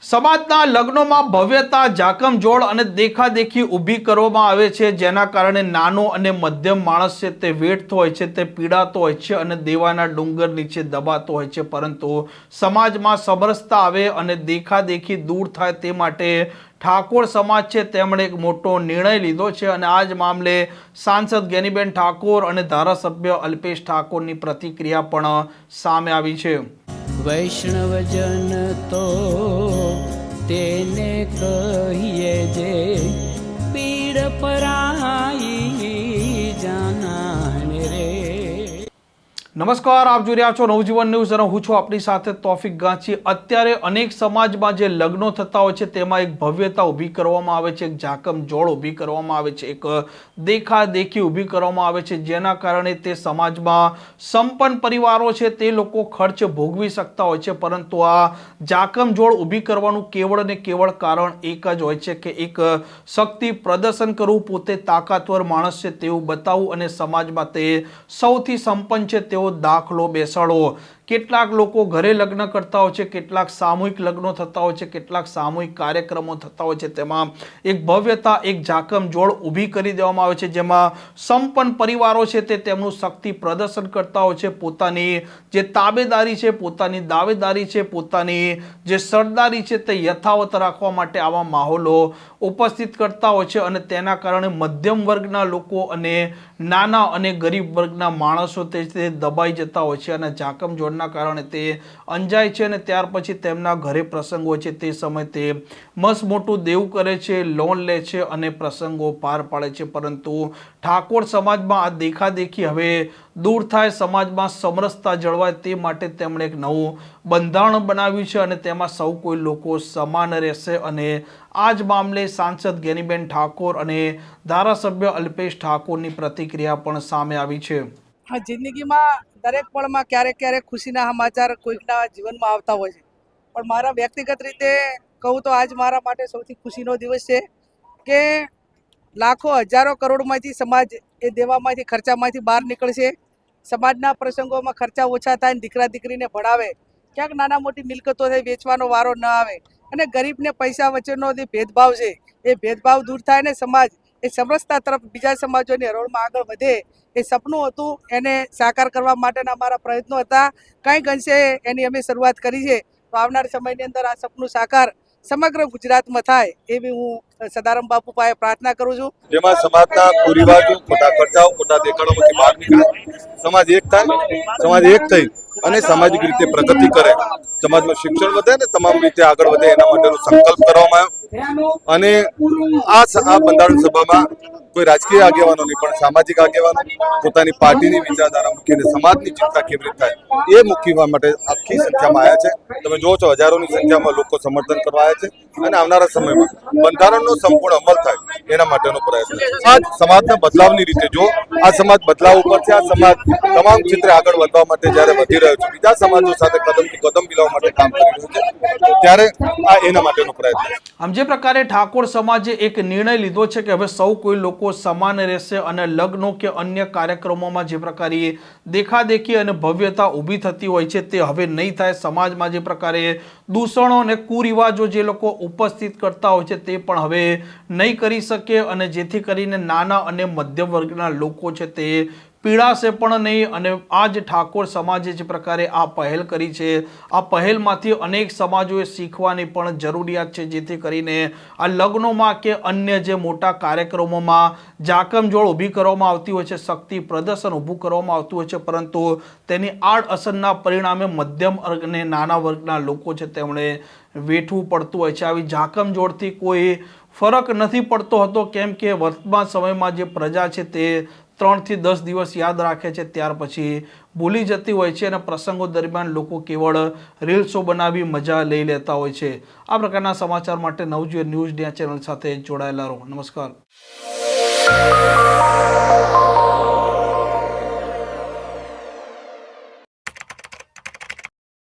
સમાજના લગ્નોમાં ભવ્યતા, જાકમજોળ અને દેખાદેખી ઊભી કરવામાં આવે છે, જેના કારણે નાનો અને મધ્યમ માણસ છે તે વેઠતો હોય છે, તે પીડાતો હોય છે અને દેવાના ડુંગર નીચે દબાતો હોય છે. પરંતુ સમાજમાં સમરસતા આવે અને દેખાદેખી દૂર થાય તે માટે ઠાકોર સમાજ છે તેમણે એક મોટો નિર્ણય લીધો છે અને આ જ મામલે સાંસદ ગેનીબેન ઠાકોર અને ધારાસભ્ય અલ્પેશ ઠાકોરની પ્રતિક્રિયા પણ સામે આવી છે. વૈષ્ણવજન તો તેને કહીએ જે પીડ પરાઈ જાનાને રે. નમસ્કાર, આપ જોઈ રહ્યા છો નવજીવન ન્યૂઝ અને હું છું આપણી સાથે તોફિક ગાંચી. અત્યારે અનેક સમાજમાં જે લગ્નો થતા હોય છે તેમાં એક ભવ્યતા ઊભી કરવામાં આવે છે, એક જાકમજોળ ઊભી કરવામાં આવે છે, એક દેખાદેખી ઊભી કરવામાં આવે છે, જેના કારણે તે સમાજમાં સંપન્ન પરિવારો છે તે લોકો ખર્ચ ભોગવી શકતા હોય છે. પરંતુ આ જાકમજોળ ઊભી કરવાનું કેવળ ને કેવળ કારણ એક જ હોય છે કે એક શક્તિ પ્રદર્શન કરવું, પોતે તાકાતવર માણસ છે તેવું બતાવવું અને સમાજમાં તે સૌથી સંપન્ન છે તેવો દાખલો બેસાડવો. કેટલાક લોકો ઘરે લગ્ન કરતા હોય છે, કેટલાક સામૂહિક લગ્નો થતા હોય છે, કેટલાક સામૂહિક કાર્યક્રમો થતા હોય છે, તેમાં એક ભવ્યતા, એક જાકમજોળ ઊભી કરી દેવામાં આવે છે, જેમાં સંપન્ન પરિવારો છે તે તેમનું શક્તિ પ્રદર્શન કરતા હોય છે, પોતાની જે તાબેદારી છે, પોતાની દાવેદારી છે, પોતાની જે સરદારી છે તે યથાવત રાખવા માટે આવા માહોલો ઉપસ્થિત કરતા હોય છે અને તેના કારણે મધ્યમ વર્ગના લોકો અને નાના અને ગરીબ વર્ગના માણસો તે દબાઈ જતા હોય છે અને જાકમજોળના કારણે તે અંજાય છે અને ત્યાર પછી તેમના ઘરે પ્રસંગો છે તે સમયે તે મસ્ત મોટું દેવું કરે છે, લોન લે છે અને પ્રસંગો પાર પાડે છે. પરંતુ ઠાકોર સમાજમાં આ દેખાદેખી હવે દૂર થાય, સમાજમાં સમરસતા જળવાય તે માટે તેમણે એક નવું બંધારણ બનાવ્યું છે અને તેમાં સૌ કોઈ લોકો સમાન રહેશે. અને આ જ મામલે સાંસદ ગેનીબેન ઠાકોર અને ધારાસભ્ય અલ્પેશ ઠાકોરની પ્રતિક્રિયા પણ સામે આવી છે. હા, જિંદગીમાં દરેક પળમાં ક્યારેક ક્યારેક ખુશીના સમાચાર કોઈકના જીવનમાં આવતા હોય છે, પણ મારા વ્યક્તિગત રીતે કહું તો આજ મારા માટે સૌથી ખુશીનો દિવસ છે કે લાખો હજારો કરોડમાંથી સમાજ એ દેવામાંથી, ખર્ચામાંથી બહાર નીકળશે. સમાજના પ્રસંગોમાં ખર્ચા ઓછા થાય, દીકરા દીકરીને ભણાવે, ક્યાંક નાના મોટી મિલકતો થઈ વેચવાનો વારો ન આવે અને ગરીબને પૈસા વચ્ચેનો જે ભેદભાવ છે એ ભેદભાવ દૂર થાય ને સમાજ એ સમરસતા તરફ બીજા સમાજોની હરોળમાં આગળ વધે, એ સપનું હતું. એને સાકાર કરવા માટેના અમારા પ્રયત્નો હતા. કંઈક અંશે એની અમે શરૂઆત કરી છે. તો આવનાર સમયની અંદર આ સપનું સાકાર સમગ્ર ગુજરાતમાં થાય એવી હું સદારામ બાપુ પાસે પ્રાર્થના કરું છું. જેમાં સમાજના કુરિવાજો, ખોટા ખર્ચાઓ, ખોટા દેખાડોમાંથી બહાર નીકળે, સમાજ એક થાય, સમાજ એક થઈ અને સામાજિક રીતે પ્રગતિ કરે, સમાજમાં શિક્ષણ વધે ને તમામ રીતે આગળ વધે એના માટેનો સંકલ્પ કરવામાં આવ્યો. અને આ બંધારણ સભામાં કોઈ રાજકીય આગેવાનો નહીં પણ સામાજિક આગેવાનો પોતાની પાર્ટીની વિચારધારા મૂકીને સમાજની ચિંતા કેવી રીતે થાય એ મૂકવા માટે આખી સંખ્યામાં આવ્યા છે. તમે જો છો હજારોની સંખ્યામાં લોકો સમર્થન કરવા આવ્યા છે અને આવનારા સમયમાં બંધારણનો સંપૂર્ણ અમલ થાય એના માટેનો પ્રયત્ન છે. આ સમાજના બદલાવની રીતે જો આ સમાજ બદલાવ ઉપર છે, આ સમાજ તમામ ક્ષેત્રે આગળ વધવા માટે જ્યારે વધી રહ્યો છે, બીજા સમાજો સાથે કદમથી કદમ મિલાવવા માટે કામ કરી રહ્યો છે, ત્યારે આ એના માટેનો પ્રયત્ન છે. આમ જે પ્રકારે ઠાકોર સમાજે એક નિર્ણય લીધો છે કે હવે સૌ કોઈ લોકો સમાન રહેશે અને લગ્નો કે અન્ય કાર્યક્રમોમાં જે પ્રકારે દેખાદેખી અને ભવ્યતા ઊભી થતી હોય છે તે હવે નહીં થાય. સમાજમાં જે પ્રકારે દૂષણો અને કુરિવાજો જે લોકો ઉપસ્થિત કરતા હોય છે તે પણ હવે નહીં કરી શકે અને જેથી કરીને નાના અને મધ્યમ વર્ગના લોકો છે તે પીડાશે પણ નહીં. અને આ જ ઠાકોર સમાજે જે પ્રકારે આ પહેલ કરી છે, આ પહેલમાંથી અનેક સમાજોએ શીખવાની પણ જરૂરિયાત છે, જેથી કરીને આ લગ્નોમાં કે અન્ય જે મોટા કાર્યક્રમોમાં જાકમજોળ ઊભી કરવામાં આવતી હોય છે, શક્તિ પ્રદર્શન ઊભું કરવામાં આવતું હોય છે, પરંતુ તેની આડઅસરના પરિણામે મધ્યમ અને નાના વર્ગના લોકો છે તેમણે વેઠવું પડતું હોય છે. આવી જાકમજોળથી કોઈ ફરક નથી પડતો હતો, કેમ કે વર્તમાન સમયમાં જે પ્રજા છે તે 3 થી 10 દિવસ યાદ રાખે છે, ત્યાર પછી ભૂલી જતી હોય છે અને પ્રસંગો દરમિયાન લોકો કેવળ રીલ્સો બનાવી મજા લઈ લેતા હોય છે. આ પ્રકારના સમાચાર માટે નવજીવન ન્યૂઝ ચેનલ સાથે જોડાયેલા રહો. નમસ્કાર.